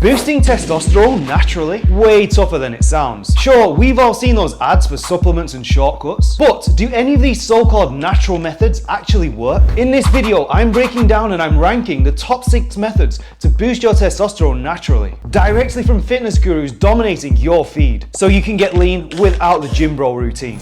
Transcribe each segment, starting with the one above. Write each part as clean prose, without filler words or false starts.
Boosting testosterone naturally? Way tougher than it sounds. Sure, we've all seen those ads for supplements and shortcuts, but do any of these so-called natural methods actually work? In this video, I'm breaking down and I'm ranking the top 6 methods to boost your testosterone naturally, directly from fitness gurus dominating your feed, so you can get lean without the gym bro routine.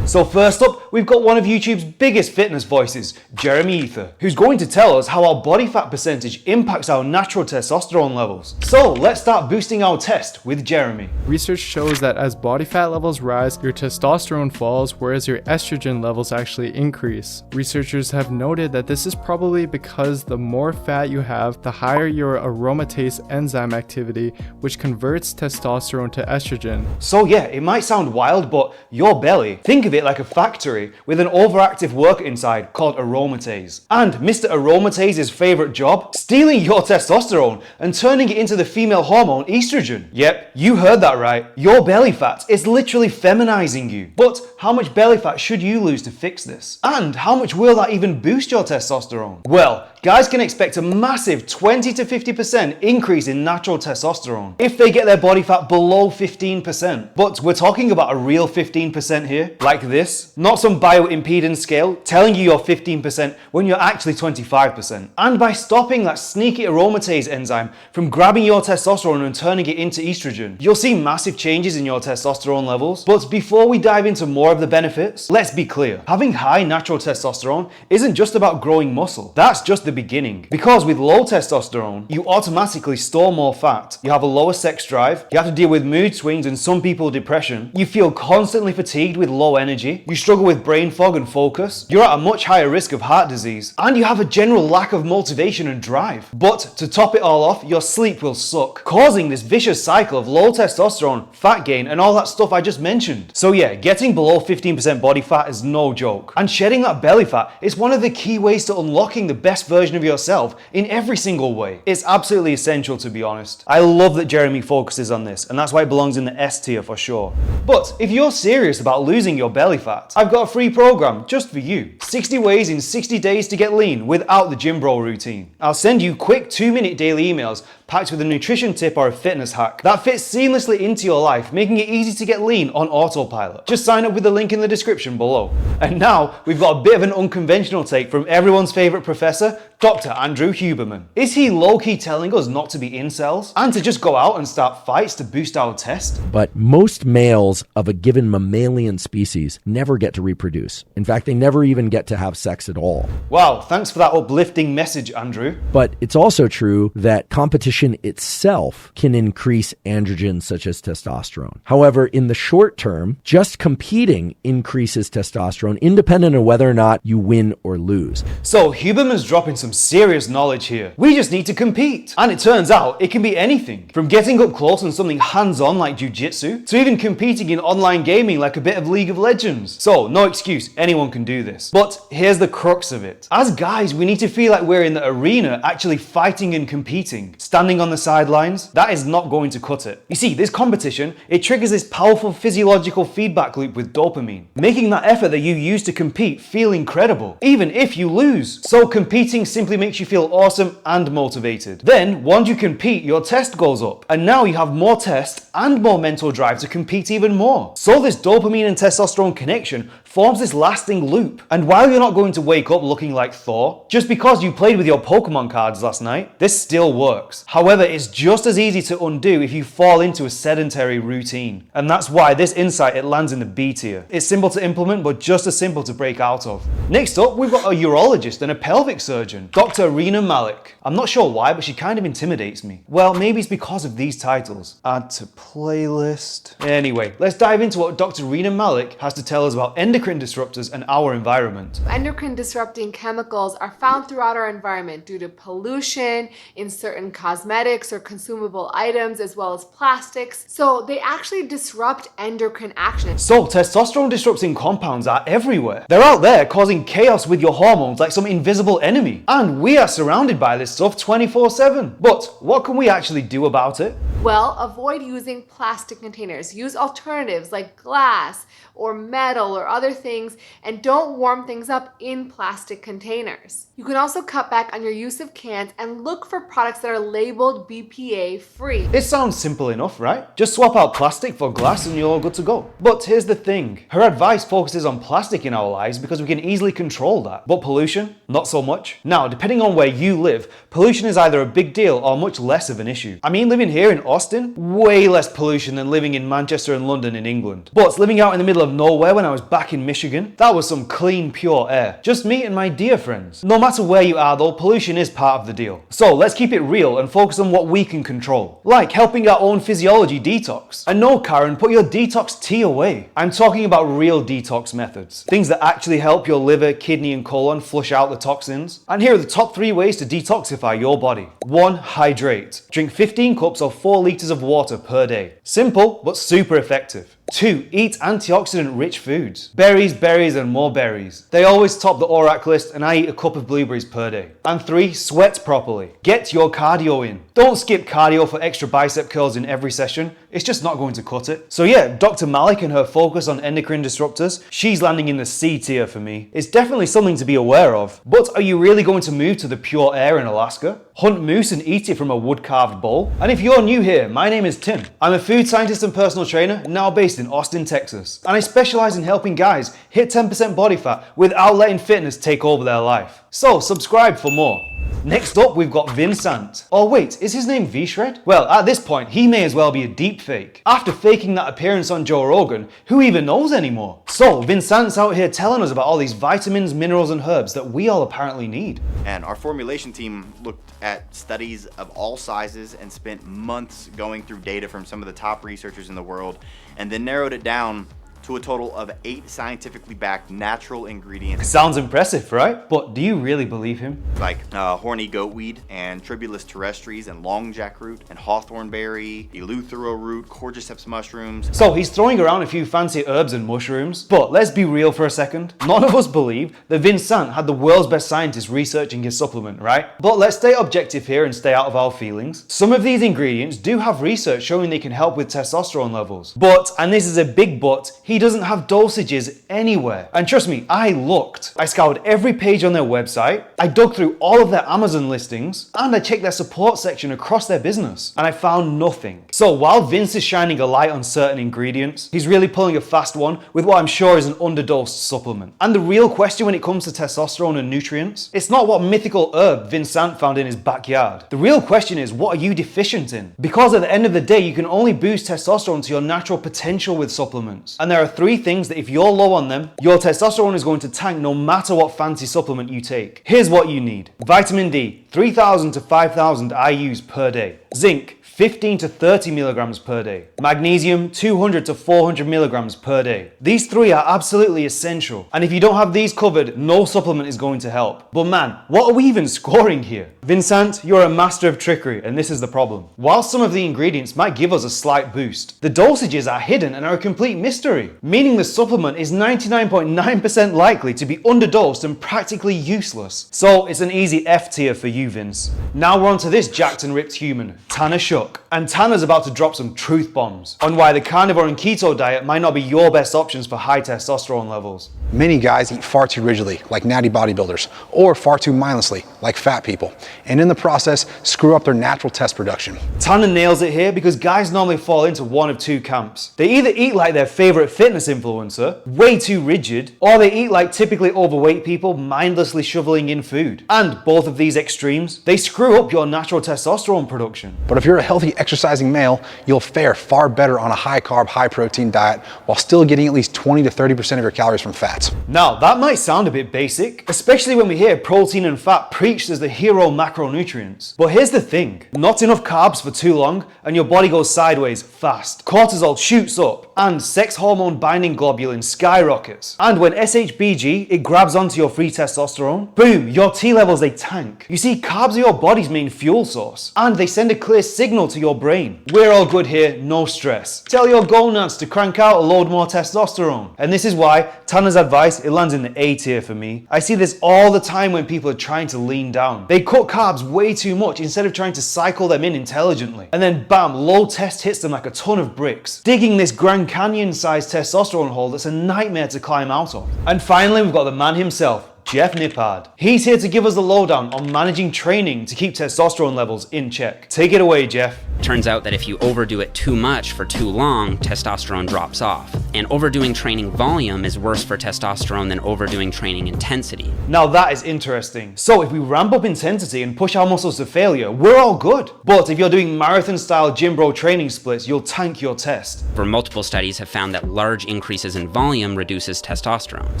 So first up, we've got one of YouTube's biggest fitness voices, Jeremy Ether, who's going to tell us how our body fat percentage impacts our natural testosterone levels. So let's start boosting our test with Jeremy. Research shows that as body fat levels rise, your testosterone falls, whereas your estrogen levels actually increase. Researchers have noted that this is probably because the more fat you have, the higher your aromatase enzyme activity, which converts testosterone to estrogen. So yeah, it might sound wild, but your belly, think of it like a factory with an overactive worker inside called aromatase. And Mr. Aromatase's favorite job? Stealing your testosterone and turning it into the female hormone estrogen. Yep, you heard that right. Your belly fat is literally feminizing you. But how much belly fat should you lose to fix this? And how much will that even boost your testosterone? Well, guys can expect a massive 20 to 50% increase in natural testosterone if they get their body fat below 15%. But we're talking about a real 15% here, like this, not some bioimpedance scale telling you you're 15% when you're actually 25%. And by stopping that sneaky aromatase enzyme from grabbing your testosterone and turning it into estrogen, you'll see massive changes in your testosterone levels. But before we dive into more of the benefits, let's be clear. Having high natural testosterone isn't just about growing muscle. That's just the beginning. Because with low testosterone, you automatically store more fat. You have a lower sex drive, you have to deal with mood swings and some people depression, you feel constantly fatigued with low energy, you struggle with brain fog and focus, you're at a much higher risk of heart disease, and you have a general lack of motivation and drive. But to top it all off, your sleep will suck, causing this vicious cycle of low testosterone, fat gain, and all that stuff I just mentioned. So yeah, getting below 15% body fat is no joke, and shedding that belly fat is one of the key ways to unlocking the best version of yourself in every single way. It's absolutely essential, to be honest. I love that Jeremy focuses on this, and that's why it belongs in the S tier for sure. But if you're serious about losing your belly fat, I've got a free program just for you. 60 ways in 60 days to get lean without the gym bro routine. I'll send you quick 2-minute daily emails packed with a nutrition tip or a fitness hack that fits seamlessly into your life, making it easy to get lean on autopilot. Just sign up with the link in the description below. And now we've got a bit of an unconventional take from everyone's favorite professor, Dr. Andrew Huberman. Is he low-key telling us not to be incels and to just go out and start fights to boost our test? But most males of a given mammalian species never get to reproduce. In fact, they never even get to have sex at all. Wow, thanks for that uplifting message, Andrew. But it's also true that competition itself can increase androgens such as testosterone. However, in the short term, just competing increases testosterone independent of whether or not you win or lose. So Huberman's dropping some serious knowledge here. We just need to compete. And it turns out it can be anything, from getting up close on something hands-on like jiu-jitsu, to even competing in online gaming like a bit of League of Legends. So no excuse, anyone can do this. But here's the crux of it. As guys, we need to feel like we're in the arena actually fighting and competing. Standing on the sidelines, that is not going to cut it. You see, this competition, it triggers this powerful physiological feedback loop with dopamine, making that effort that you use to compete feel incredible, even if you lose. So competing simply makes you feel awesome and motivated. Then, once you compete, your test goes up, and now you have more test and more mental drive to compete even more. So this dopamine and testosterone connection forms this lasting loop. And while you're not going to wake up looking like Thor, just because you played with your Pokemon cards last night, this still works. However, it's just as easy to undo if you fall into a sedentary routine. And that's why this insight, it lands in the B tier. It's simple to implement, but just as simple to break out of. Next up, we've got a urologist and a pelvic surgeon, Dr. Rina Malik. I'm not sure why, but she kind of intimidates me. Well, maybe it's because of these titles. Add to playlist. Anyway, let's dive into what Dr. Rina Malik has to tell us about endocrine disruptors and our environment. Endocrine disrupting chemicals are found throughout our environment due to pollution in certain cosmetics or consumable items, as well as plastics. So they actually disrupt endocrine action. So testosterone disrupting compounds are everywhere. They're out there causing chaos with your hormones like some invisible enemy. And we are surrounded by this stuff 24/7. But what can we actually do about it? Well, avoid using plastic containers. Use alternatives like glass or metal or other things, and don't warm things up in plastic containers. You can also cut back on your use of cans and look for products that are labeled BPA free. It sounds simple enough, right? Just swap out plastic for glass and you're all good to go. But here's the thing. Her advice focuses on plastic in our lives because we can easily control that. But pollution? Not so much. Now, depending on where you live, pollution is either a big deal or much less of an issue. I mean, living here in Austin, way less pollution than living in Manchester and London in England. But living out in the middle of nowhere when I was back in Michigan, that was some clean, pure air. Just me and my dear friends. No matter where you are though, pollution is part of the deal. So let's keep it real and focus on what we can control. Like helping our own physiology detox. And no, Karen, put your detox tea away. I'm talking about real detox methods. Things that actually help your liver, kidney and colon flush out the toxins. And here are the top 3 ways to detoxify your body. 1. Hydrate. Drink 15 cups or 4 liters of water per day. Simple, but super effective. 2. Eat antioxidant-rich foods. Berries, berries, and more berries. They always top the ORAC list, and I eat a cup of blueberries per day. And 3. Sweat properly. Get your cardio in. Don't skip cardio for extra bicep curls in every session. It's just not going to cut it. So yeah, Dr. Malik and her focus on endocrine disruptors, she's landing in the C tier for me. It's definitely something to be aware of. But are you really going to move to the pure air in Alaska? Hunt moose and eat it from a wood-carved bowl? And if you're new here, my name is Tim. I'm a food scientist and personal trainer, now based in Austin, Texas. And I specialize in helping guys hit 10% body fat without letting fitness take over their life. So subscribe for more. Next up, we've got Vincent. Oh wait, is his name V-Shred? Well, at this point, he may as well be a deep fake. After faking that appearance on Joe Rogan, who even knows anymore? So, Vincent's out here telling us about all these vitamins, minerals, and herbs that we all apparently need. And our formulation team looked at studies of all sizes and spent months going through data from some of the top researchers in the world, and then narrowed it down to a total of 8 scientifically backed natural ingredients. Sounds impressive, right? But do you really believe him? Like horny goatweed and Tribulus terrestris and long jackroot and hawthorn berry, eleuthero root, cordyceps mushrooms. So he's throwing around a few fancy herbs and mushrooms, but let's be real for a second. None of us believe that Vincent had the world's best scientists researching his supplement, right? But let's stay objective here and stay out of our feelings. Some of these ingredients do have research showing they can help with testosterone levels. But, and this is a big but, he doesn't have dosages anywhere. And trust me, I looked. I scoured every page on their website, I dug through all of their Amazon listings, and I checked their support section across their business, and I found nothing. So while Vince is shining a light on certain ingredients, he's really pulling a fast one with what I'm sure is an underdosed supplement. And the real question when it comes to testosterone and nutrients, it's not what mythical herb Vincent found in his backyard. The real question is, what are you deficient in? Because at the end of the day, you can only boost testosterone to your natural potential with supplements. And there are 3 things that if you're low on them, your testosterone is going to tank no matter what fancy supplement you take. Here's what you need. Vitamin D, 3,000 to 5,000 IUs per day. Zinc, 15 to 30 milligrams per day. Magnesium, 200 to 400 milligrams per day. These 3 are absolutely essential. And if you don't have these covered, no supplement is going to help. But man, what are we even scoring here? Vincent, you're a master of trickery, and this is the problem. While some of the ingredients might give us a slight boost, the dosages are hidden and are a complete mystery, meaning the supplement is 99.9% likely to be underdosed and practically useless. So it's an easy F tier for you, Vince. Now we're on to this jacked and ripped human, Tanner Shook. And Tanner's about to drop some truth bombs on why the carnivore and keto diet might not be your best options for high testosterone levels. Many guys eat far too rigidly, like natty bodybuilders, or far too mindlessly, like fat people, and in the process, screw up their natural test production. Tanner nails it here because guys normally fall into one of 2 camps. They either eat like their favorite fitness influencer, way too rigid, or they eat like typically overweight people mindlessly shoveling in food. And both of these extremes, they screw up your natural testosterone production. But if you're a healthy exercising male, you'll fare far better on a high carb, high protein diet while still getting at least 20 to 30% of your calories from fats. Now, that might sound a bit basic, especially when we hear protein and fat preached as the hero macronutrients. But here's the thing, not enough carbs for too long and your body goes sideways fast. Cortisol shoots up. and sex hormone binding globulin skyrockets. And when SHBG, it grabs onto your free testosterone, boom, your T levels, they tank. You see, carbs are your body's main fuel source, and they send a clear signal to your brain. We're all good here, no stress. Tell your gonads to crank out a load more testosterone. And this is why Tanner's advice, it lands in the A tier for me. I see this all the time when people are trying to lean down. They cut carbs way too much instead of trying to cycle them in intelligently. And then bam, low test hits them like a ton of bricks, digging this Grand Canyon sized testosterone hole that's a nightmare to climb out of. And finally, we've got the man himself, Jeff Nippard. He's here to give us the lowdown on managing training to keep testosterone levels in check. Take it away, Jeff. Turns out that if you overdo it too much for too long, testosterone drops off. And overdoing training volume is worse for testosterone than overdoing training intensity. Now that is interesting. So if we ramp up intensity and push our muscles to failure, we're all good. But if you're doing marathon-style gym bro training splits, you'll tank your test. For multiple studies have found that large increases in volume reduces testosterone.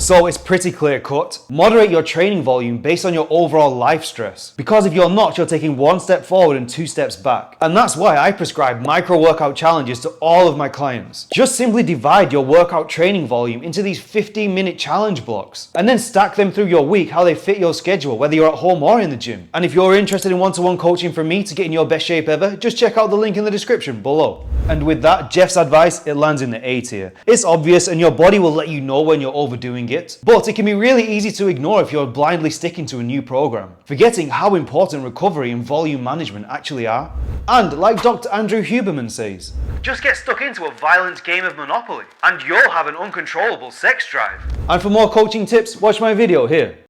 So it's pretty clear cut. Moderate your training volume based on your overall life stress. Because if you're not, you're taking one step forward and two steps back. And that's why I prescribe micro workout challenges to all of my clients. Just simply divide your workout training volume into these 15-minute challenge blocks, and then stack them through your week how they fit your schedule, whether you're at home or in the gym. And if you're interested in one-to-one coaching from me to get in your best shape ever, just check out the link in the description below. And with that, Jeff's advice, it lands in the A tier. It's obvious and your body will let you know when you're overdoing it, but it can be really easy to ignore if you're blindly sticking to a new program, forgetting how important recovery and volume management actually are. And like Dr. Andrew Huberman says, just get stuck into a violent game of Monopoly and you'll have an uncontrollable sex drive. And for more coaching tips, watch my video here.